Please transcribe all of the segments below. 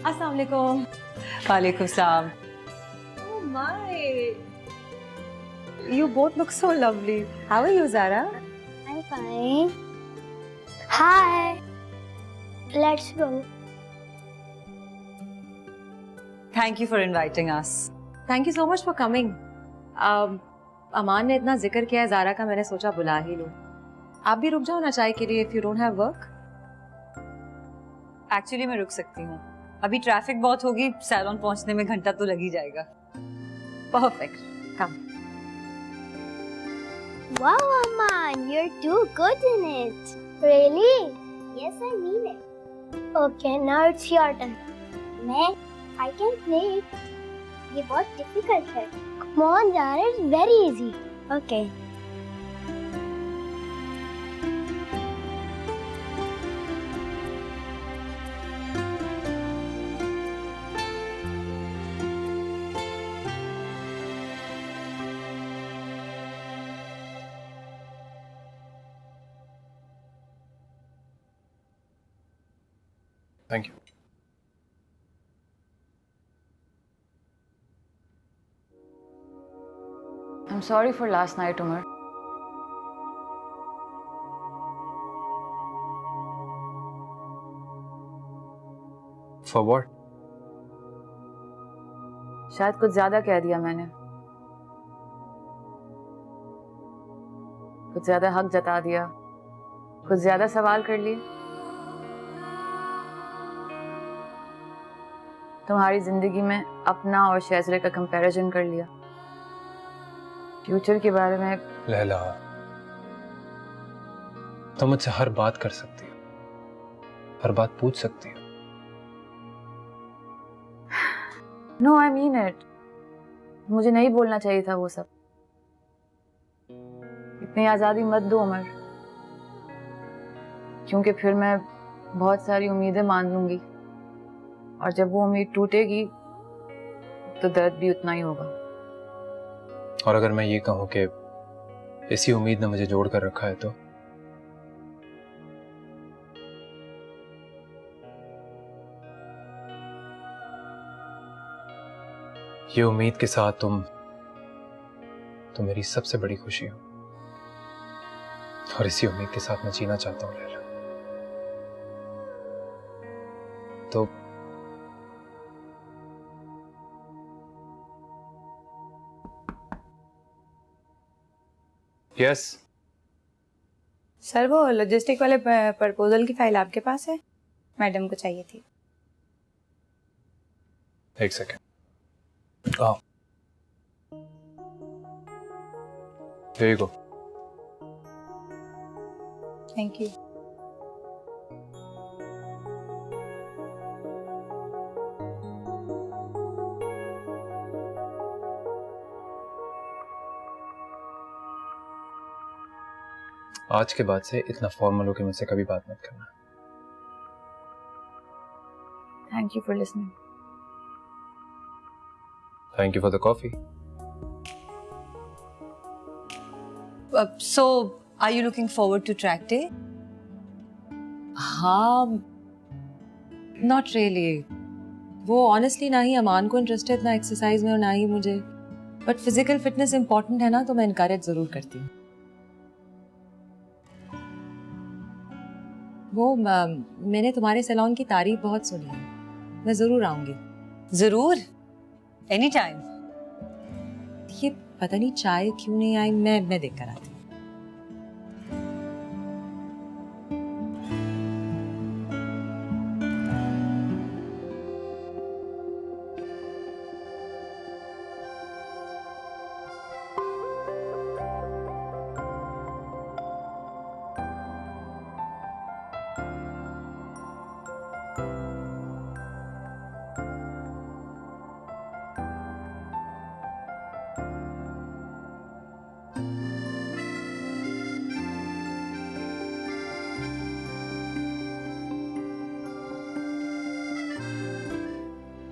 अस्सलाम वालेकुम। वालेकुम सलाम। Oh my! You both look so lovely. How are you, Zara? I'm fine. Hi. Let's go. Thank you for inviting us. Thank you so much for coming. अमान ने इतना जिक्र किया है ज़ारा का, मैंने सोचा बुला ही लूं। आप भी रुक जाओ ना चाय के लिए, if you don't have work. Actually मैं रुक सकती हूँ, अभी ट्रैफिक बहुत होगी, सैलून पहुंचने में घंटा तो लग ही जाएगा। Perfect. Come. Wow, Aman, you're too good in it. Really? Yes, I mean it. Okay, now it's your turn. I can play it. ये बहुत difficult है. Come on, Zara, it's very easy. Okay. Thank you. I'm sorry for last night, Umar. For what? शायद कुछ ज्यादा कह दिया मैंने, कुछ ज्यादा हक जता दिया, कुछ ज्यादा सवाल कर लिए। तुम्हारी जिंदगी में अपना और शेजरे का कंपैरिजन कर लिया, फ्यूचर के बारे में। लैला, तुम मुझसे हर बात कर सकती हो, हर बात पूछ सकती हो। No, I mean it. मुझे नहीं बोलना चाहिए था वो सब। इतनी आजादी मत दो उमर, क्योंकि फिर मैं बहुत सारी उम्मीदें मान लूंगी, और जब वो उम्मीद टूटेगी तो दर्द भी उतना ही होगा। और अगर मैं ये कहूं कि इसी उम्मीद ने मुझे जोड़ कर रखा है, तो ये उम्मीद के साथ तुम मेरी सबसे बड़ी खुशी हो, और इसी उम्मीद के साथ मैं जीना चाहता हूं लैला। तो यस, सर, वो लॉजिस्टिक वाले प्रपोजल की फाइल आपके पास है? मैडम को चाहिए थी। एक सेकेंड। आओ, here you go. Thank you. आज के बाद से इतना फॉर्मल होकर मुझसे कभी बात मत करना। Thank you for listening. Thank you for the coffee. So, are you looking forward to track day? हाँ, not really. वो honestly ना ही अमान को इंटरेस्ट है इतना एक्सरसाइज में और ना ही मुझे, बट फिजिकल फिटनेस इंपॉर्टेंट है ना, तो मैं इनकरेज जरूर करती हूँ। वो मैंने तुम्हारे सैलून की तारीफ बहुत सुनी है, मैं जरूर आऊंगी। जरूर, एनी टाइम। ये पता नहीं चाय क्यों नहीं आई, मैं देख कर आती हूँ।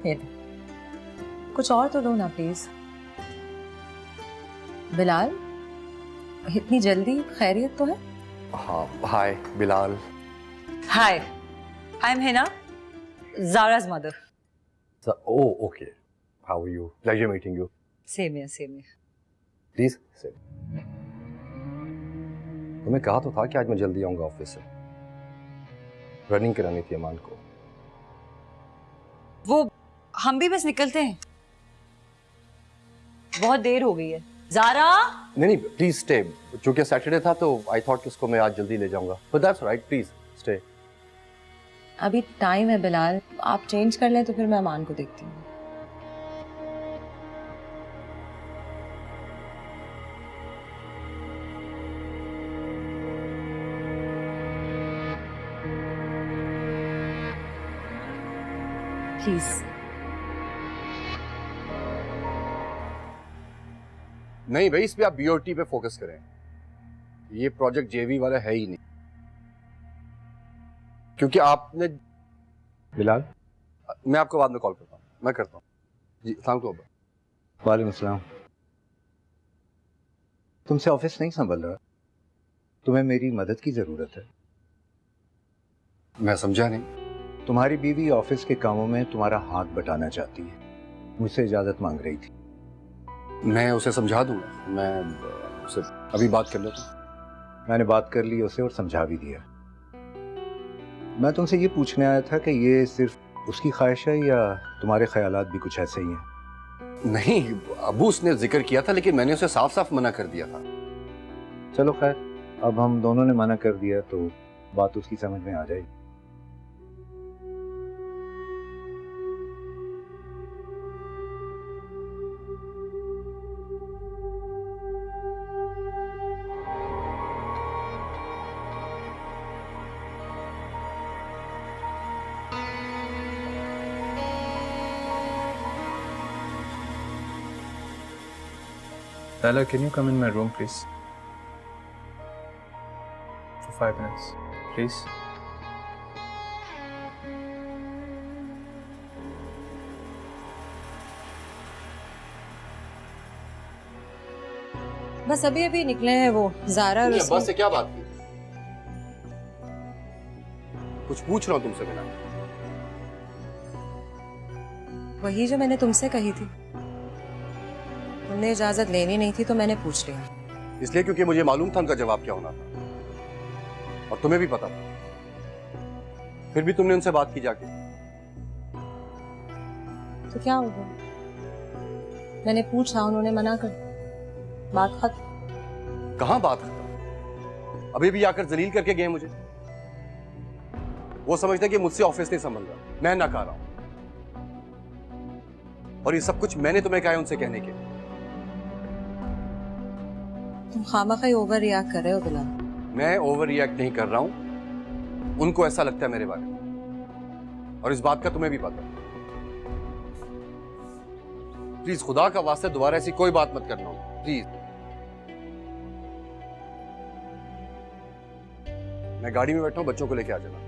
ये लो। कुछ और तो लो ना प्लीज। बिलाल, इतनी जल्दी खैरियत तो है? हाँ, hi Bilal. Hi, I am Hina, ज़ारा's mother. Oh, okay. How are you? Pleasure meeting you. Same here, same here. Please sit. तुम्हें कहा तो था कि आज मैं जल्दी आऊंगा ऑफिस से। रनिंग करानी थी अमान को। वो हम भी बस निकलते हैं, बहुत देर हो गई है। ज़ारा, नहीं, प्लीज स्टे। चूंकि सैटरडे था तो आई थॉट कि उसको मैं आज जल्दी ले जाऊंगा। But that's right, please stay. अभी टाइम है बिलाल, आप चेंज कर लें तो फिर मैं अमान को देखती हूँ। प्लीज। नहीं भाई, इस पे आप बीओटी पे फोकस करें। ये प्रोजेक्ट जेवी वाला है ही नहीं, क्योंकि आपने। बिलाल, मैं आपको बाद में कॉल करता हूँ। मैं करता हूँ जी। अस्सलाम वालेकुम। वालेकुम अस्सलाम। तुमसे ऑफिस नहीं संभल रहा, तुम्हें मेरी मदद की जरूरत है। मैं समझा नहीं। तुम्हारी बीवी ऑफिस के कामों में तुम्हारा हाथ बटाना चाहती है, मुझसे इजाजत मांग रही थी। मैं उसे समझा दूंगा। मैं उसे अभी बात कर लेता हूँ। मैंने बात कर ली उसे और समझा भी दिया। मैं तुमसे ये पूछने आया था कि ये सिर्फ उसकी ख्वाहिश है या तुम्हारे ख्यालात भी कुछ ऐसे ही हैं? नहीं, अबू उसने जिक्र किया था, लेकिन मैंने उसे साफ साफ मना कर दिया था। चलो खैर, अब हम दोनों ने मना कर दिया तो बात उसकी समझ में आ जाएगी। Lala, can you come in my room, please? For 5 minutes, please. बस अभी अभी निकले हैं वो ज़ारा और बस से क्या बात की? कुछ पूछ रहा हूँ तुमसे बिना। वही जो मैंने तुमसे कही थी। तुमने इजाजत लेनी नहीं थी तो मैंने पूछ लिया। इसलिए क्योंकि मुझे मालूम था उनका जवाब क्या होना था, और तुम्हें भी पता था। फिर भी तुमने उनसे बात की जाके। तो क्या होगा? मैंने पूछा, उन्होंने मना कर, बात खत्म। कहाँ बात खत्म? अभी भी आकर जलील करके गए मुझे। वो समझते कि मुझसे ऑफिस नहीं संभल रहा, मैं नकार रहा हूं। और ये सब कुछ मैंने तुम्हें कहा है उनसे कहने के। तुम खामखा ही ओवर रिएक्ट कर रहे हो बिलाल। मैं ओवर रिएक्ट नहीं कर रहा हूं, उनको ऐसा लगता है मेरे बारे में, और इस बात का तुम्हें भी पता है। प्लीज खुदा का वास्ते दोबारा ऐसी कोई बात मत करना, प्लीज। मैं गाड़ी में बैठा हूं, बच्चों को लेके आ जाना।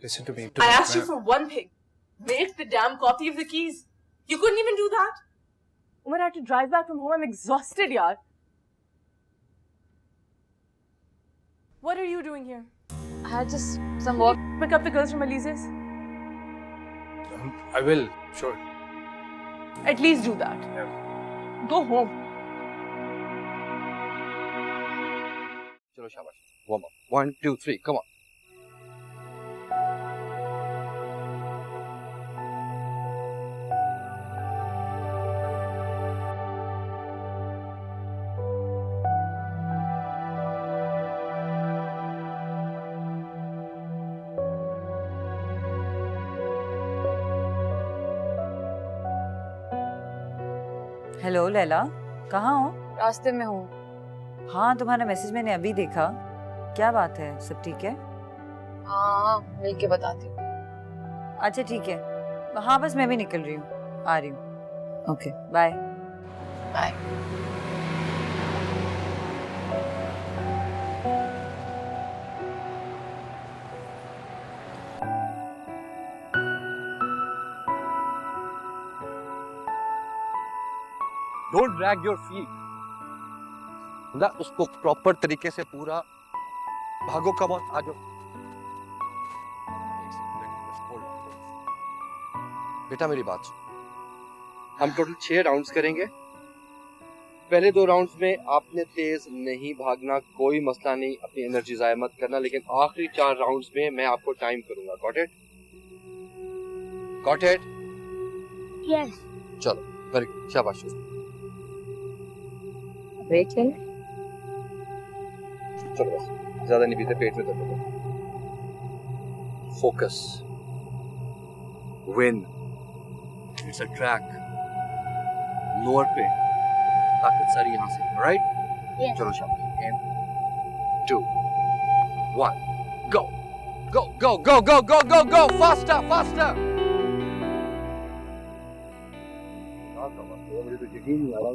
Listen to me. I asked you for one thing. Make the damn copy of the keys. You couldn't even do that. Umar, I have to drive back from home. I'm exhausted, yaar. What are you doing here? I had just some work. Pick up the girls from Elise's. I will, sure. At least do that. Yeah. Go home. चलो शाबाश, warm up. 1, 2, 3, come on. Hello Laila, कहाँ हो? रास्ते में हूँ। हाँ, तुम्हारा message मैंने अभी देखा। क्या बात है, सब ठीक है? हाँ, मिल के बताती हूँ। अच्छा ठीक है। हाँ बस मैं भी निकल रही हूँ, आ रही हूँ। Okay bye. Bye. Don't drag your feet. ना उसको प्रॉपर तरीके से पूरा भागो, कम ऑन, आ जाओ। बेटा मेरी बात सुन। हम टोटल 6 राउंड्स करेंगे। पहले 2 राउंड्स में आपने तेज नहीं भागना, कोई मसला नहीं, अपनी एनर्जी जाया मत करना, लेकिन आखिरी 4 राउंड्स में मैं आपको टाइम करूंगा। Got it? Got it? Yes. चलो, वेरी गुड, शाबाश। ब्रेक ले। चलो बस, ज्यादा नहीं पीते, पेट में दर्द होगा। Focus, win, it's a track, lower पे ताकत सारी यहाँ से, राइट? Yes. चलो शाबाश। And 2, 1, go go go go go go go go, faster faster. मुझे तो यकीन नहीं आ रहा।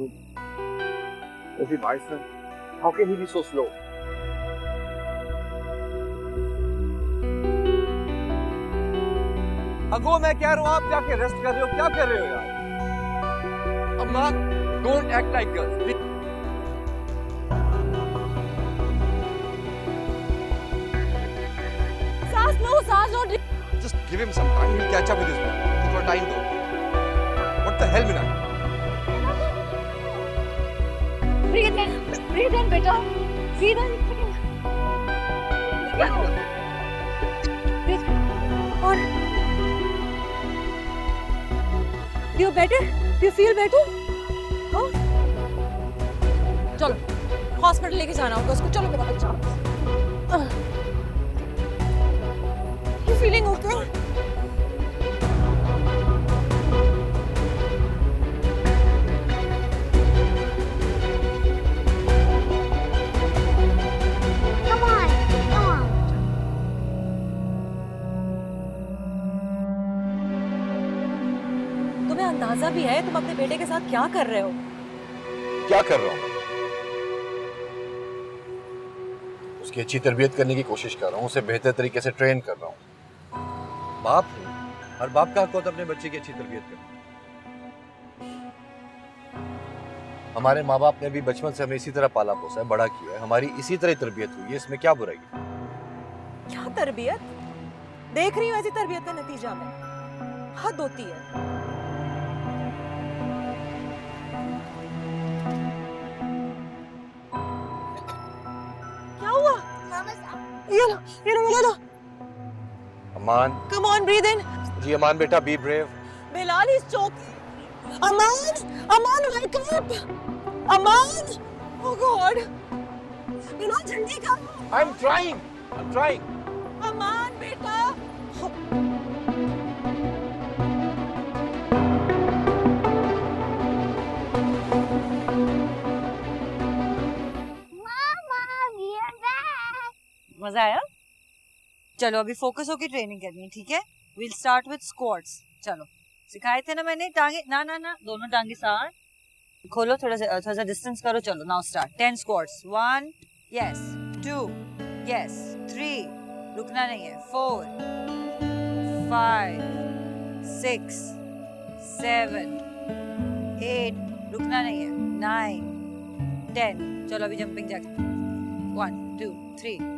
How can he be so slow? अगो मैं कह रहा हूँ, आप जाके रेस्ट कर रहे हो, क्या कर रहे हो यार? अम्मा, don't act like girls. सांस लो। Just give him some time. He'll catch up with his work. थोड़ा टाइम दो. What the hell, Mina? Breathe in, बेटा. Breathe in. और you better? You feel better? हाँ? चलो, हॉस्पिटल लेके जाना होगा उसको। चलो मेरा बच्चा। You feeling okay? Come on, come on. तुम्हें अंदाजा भी है तुम अपने बेटे के साथ क्या कर रहे हो? क्या कर रहा हूँ? उसकी अच्छी तरबियत करने की कोशिश कर रहा हूँ, उसे बेहतर तरीके से ट्रेन कर रहा हूँ। बाप हूँ, हर बाप का हक होता है अपने बच्चे की अच्छी तरबियत करने। हमारे माँ बाप ने भी बचपन से हमें इसी तरह पाला पोसा है, बड़ा किया है, हमारी इसी तरह तरबियत हुई है, इसमें क्या बुराई है? क्या तरबियत? देख रही हूँ ऐसी तरबियत का नतीजा में हद होती है। ये लो। अमान, Come on, breathe in. जी अमान बेटा, be brave. Bilal is choking. Aman, wake up. Aman, oh God. Bilal, जल्दी करो. I'm trying. Aman, बेटा. Mama, we are back. मजा आया? चलो अभी फोकस होकर ट्रेनिंग करनी है, ठीक है? We'll start with squats. चलो सिखाए थे ना मैंने, टांगे ना दोनों टांगे साथ खोलो, थोड़ा सा डिस्टेंस करो। चलो now start. 10 squats. 1 yes, 2 yes, 3 रुकना नहीं है, 4 5 6 7 8 रुकना नहीं है 9 10 चलो अभी जंपिंग जैक 1 2 3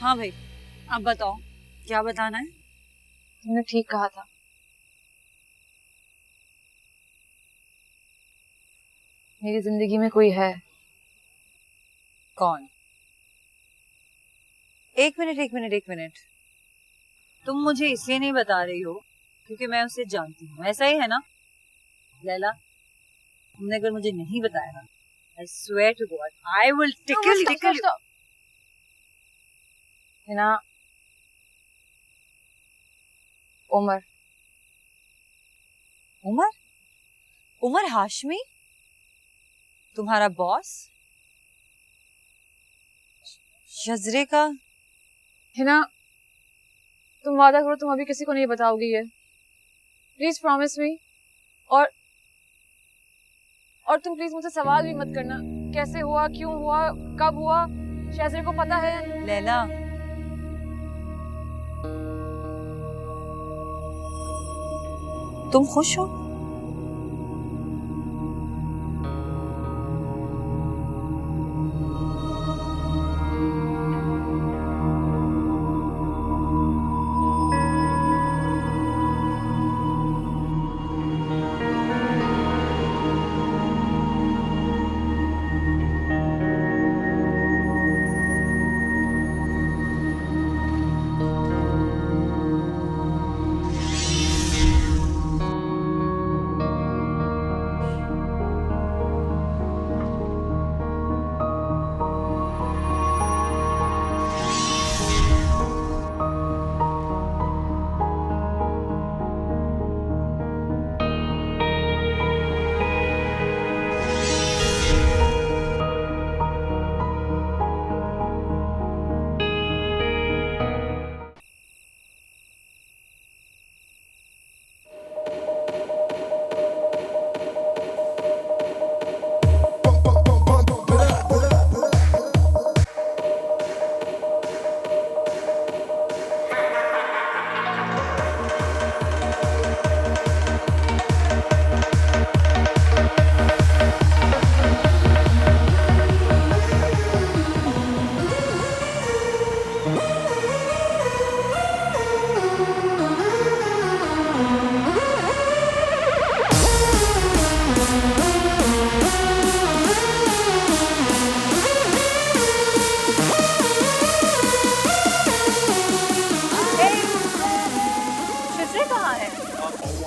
हाँ भाई अब बताओ क्या बताना है। तुमने ठीक कहा था। मेरी जिंदगी में कोई है। कौन? एक मिनट तुम मुझे इसलिए नहीं बता रही हो क्योंकि मैं उसे जानती हूँ, ऐसा ही है ना लैला? तुमने अगर मुझे नहीं बताया ना, I swear to God, I will tickle you. Hina, Umar Hashmi तुम्हारा बॉस शजरे का। हिना, तुम वादा करो तुम अभी किसी को नहीं बताओगी ये, प्लीज प्रॉमिस मी। और तुम प्लीज मुझसे सवाल भी मत करना, कैसे हुआ, क्यों हुआ, कब हुआ, शहज़रे को पता है? लैला तुम खुश हो?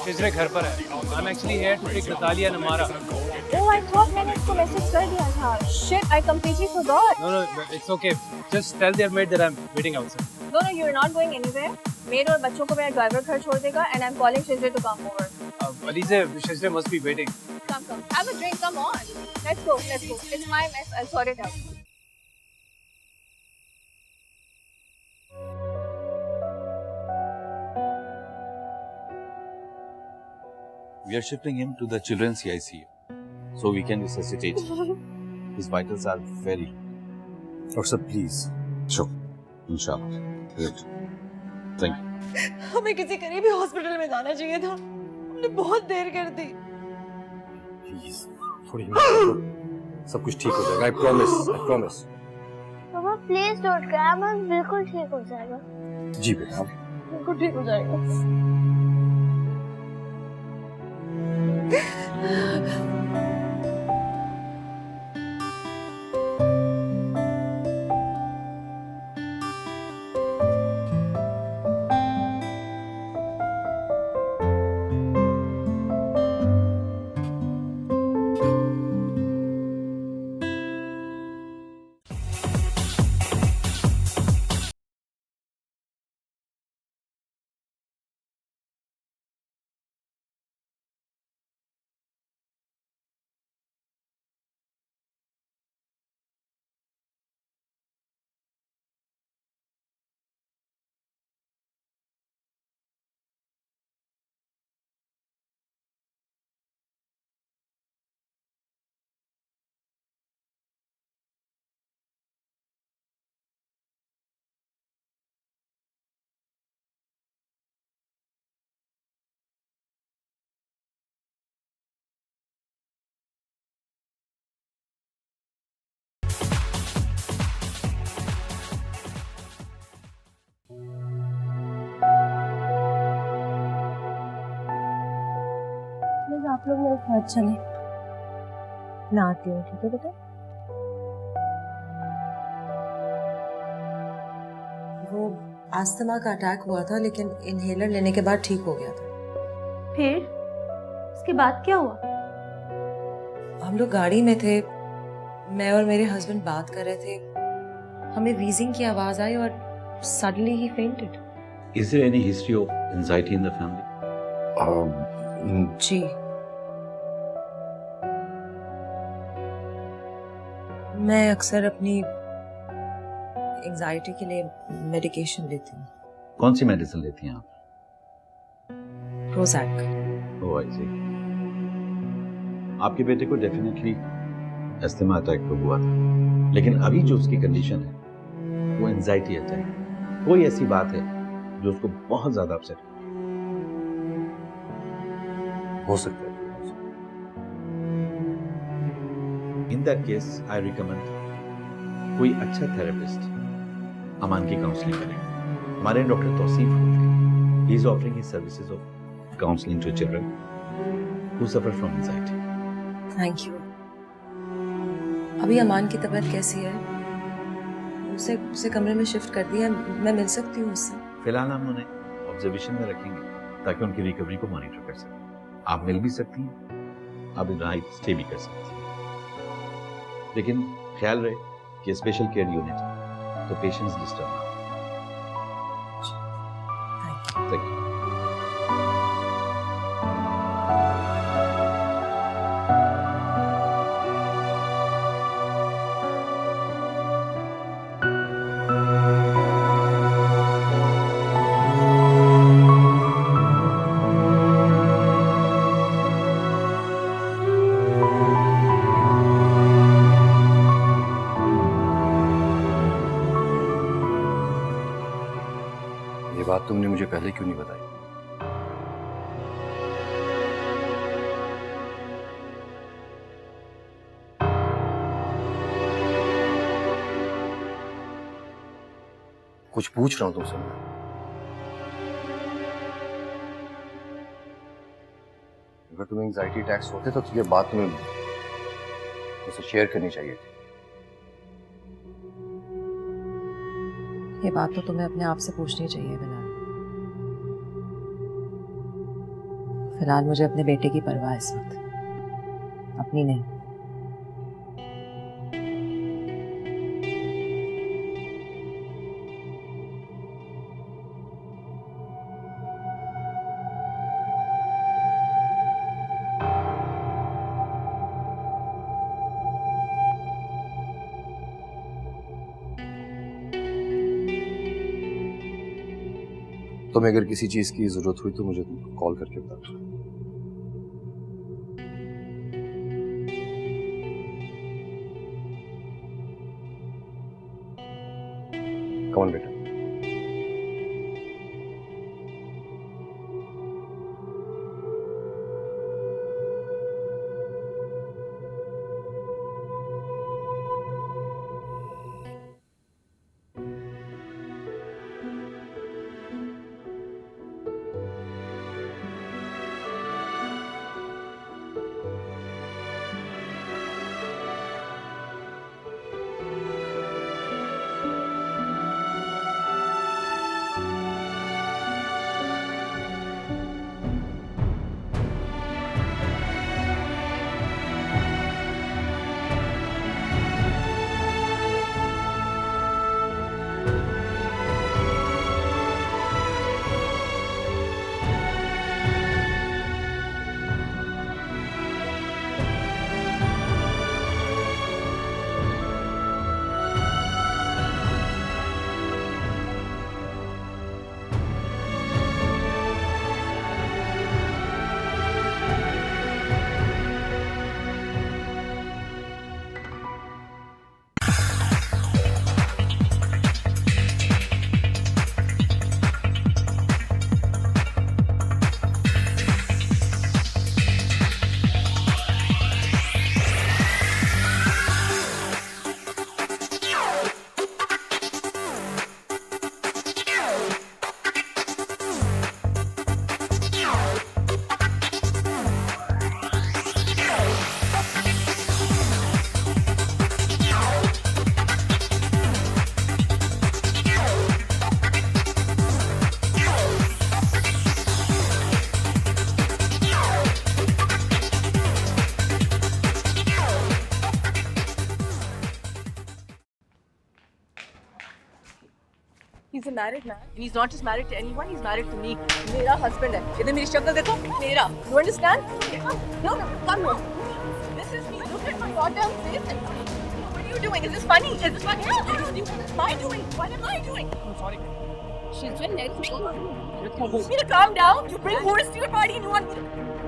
शिजरे घर पर है। I'm actually here to pick Natalia and Amara. Oh, I thought मैंने इसको मैसेज कर दिया था। Shit, I completely forgot. No, it's okay. Just tell their maid that I'm waiting outside. No, you're not going anywhere. Made और बच्चों को मेरा driver घर छोड़ देगा and I'm calling Shizre to come over. Alize, Shizre must be waiting. Come. Have a drink, come on. Let's go. It's my mess, I'll sort it out. We are shifting him to the children's ICU, so we can resuscitate him. His vitals are very low. Doctor sir, please. Sure. Inshallah. Great. Thank you. हमें किसी करीबी hospital में जाना चाहिए था, हमने बहुत देर कर दी। Please. थोड़ी हिम्मत रखो। सब कुछ ठीक हो जाएगा। I promise. पापा प्लीज डोंट क्राई, मैं बिल्कुल ठीक हो जाएगा। जी बेटा। बिल्कुल ठीक हो जाएगा। आप लोग मेरे साथ चले। मैं आती हूँ, ठीक है बेटा? वो अस्थमा का अटैक हुआ था, लेकिन इनहेलर लेने के बाद ठीक हो गया था। फिर उसके बाद क्या हुआ? हम लोग गाड़ी में थे, मैं और मेरे हस्बैंड बात कर रहे थे, हमें वीजिंग की आवाज आई और suddenly he fainted. Is there any history of anxiety in the family? जी, मैं अक्सर अपनी एंजाइटी के लिए मेडिकेशन लेती हूँ। कौन सी मेडिसिन लेती हैं आप? प्रोजैक। ओह आई सी। आपके बेटे को डेफिनेटली अस्थमा अटैक तो हुआ था, लेकिन अभी जो उसकी कंडीशन है वो एंजाइटी अटैक है। कोई ऐसी बात है जो उसको बहुत ज्यादा अपसेट हो सकता है। In that case I recommend कोई अच्छा थेरेपिस्ट अमान की काउंसलिंग करें। हमारे डॉक्टर तौसीफ होते हैं, he is offering his services of counselling to children who suffer from anxiety. Thank you. अभी अमान की तबीयत कैसी है? उसे कमरे में शिफ्ट कर दिया, मैं मिल सकती हूँ उससे? फिलहाल हम उन्हें ऑब्जर्वेशन में रखेंगे ताकि उनकी रिकवरी को मॉनिटर कर सकें। आप मिल भी सकती हैं, आप नाइट स्टे भी कर सकती हैं, लेकिन ख्याल रहे कि स्पेशल केयर यूनिट है तो पेशेंट्स डिस्टर्ब ना हो। Thank you. ये बात तुमने मुझे पहले क्यों नहीं बताई? कुछ पूछ रहा हूं तुमसे मैं। अगर तुम्हें एंजाइटी अटैक्स होते तो ये बात तुम्हें मुझसे शेयर करनी चाहिए थी। ये बात तो तुम्हें अपने आप से पूछनी चाहिए बिलाल। फिलहाल मुझे अपने बेटे की परवाह है इस वक्त, अपनी नहीं। तुम्हें अगर किसी चीज की जरूरत हुई तो मुझे कॉल करके बता दो। कौन बेटा? He's a married man. And he's not just married to anyone, he's married to me. मेरा husband है. इधर मेरी शक्ल देखो. मेरा. You understand? No, come here. This is me. Look at my goddamn face. What are you doing? Is this funny? Is this funny? What am I doing? What am I doing? I'm sorry. She's been next to me. You want me to calm down? You bring whores to your party and you want me to...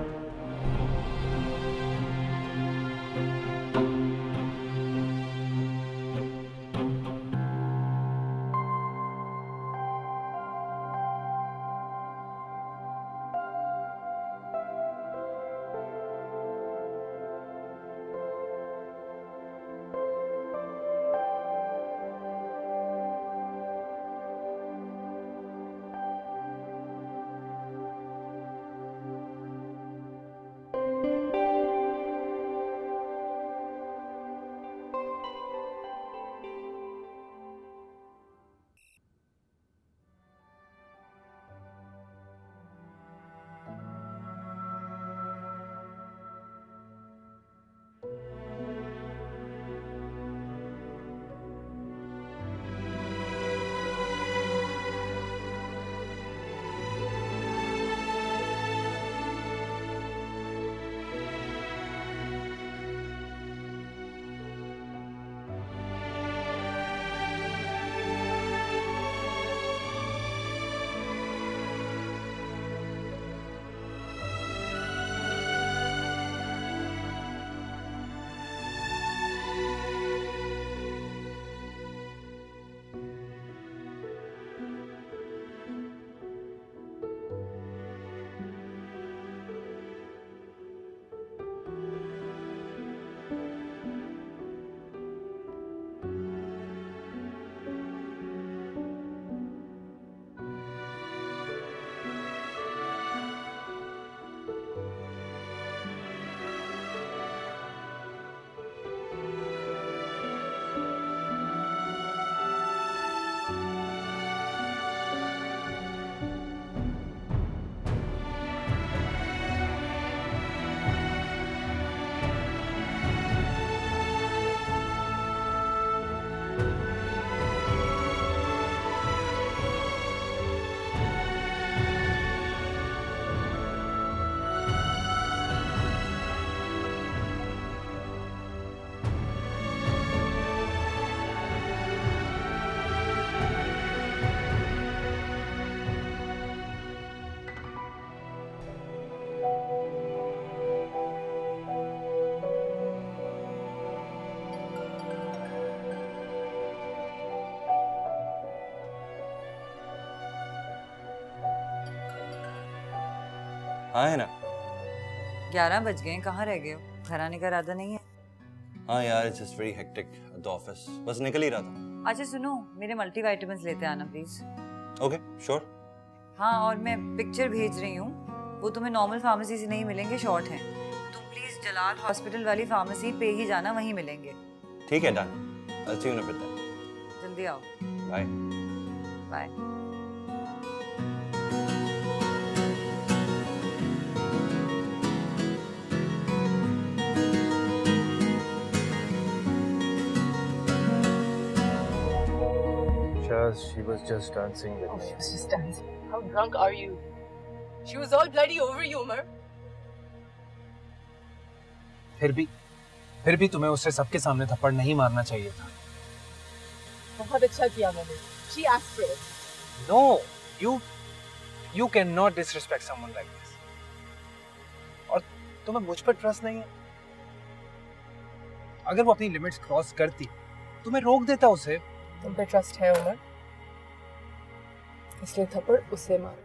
हाँ है ना। 11 बज गए, कहाँ रह गए हो? घर आने का इरादा नहीं है? हाँ यार, it's just very hectic at the office, बस निकल ही रहा था। अच्छा सुनो, मेरे मल्टीविटामिन्स लेते आना प्लीज। Okay sure. हाँ, और मैं पिक्चर भेज रही हूँ, वो तुम्हें नॉर्मल फार्मेसी से नहीं मिलेंगे, शॉर्ट हैं। तुम प्लीज जलाल हॉस्पिटल वाली फार्मेसी पे ही जाना, वहीं मिलेंगे। ठीक है, done. I'll see you in a bit then. जल्दी आओ। Bye. Bye. She was just dancing with me. She was just dancing. How drunk are you? She was all bloody over you, Umar. फिर भी तुम्हें उसे सबके सामने थप्पड़ नहीं मारना चाहिए था। बहुत अच्छा किया मैंने। She asked for it. No, you cannot disrespect someone like this. और तुम्हें मुझ पर ट्रस्ट नहीं है? अगर वो अपनी लिमिट्स क्रॉस करती, तो मैं रोक देता उसे। तुम पे ट्रस्ट है उमर, इसलिए थप्पड़ उसे मारो।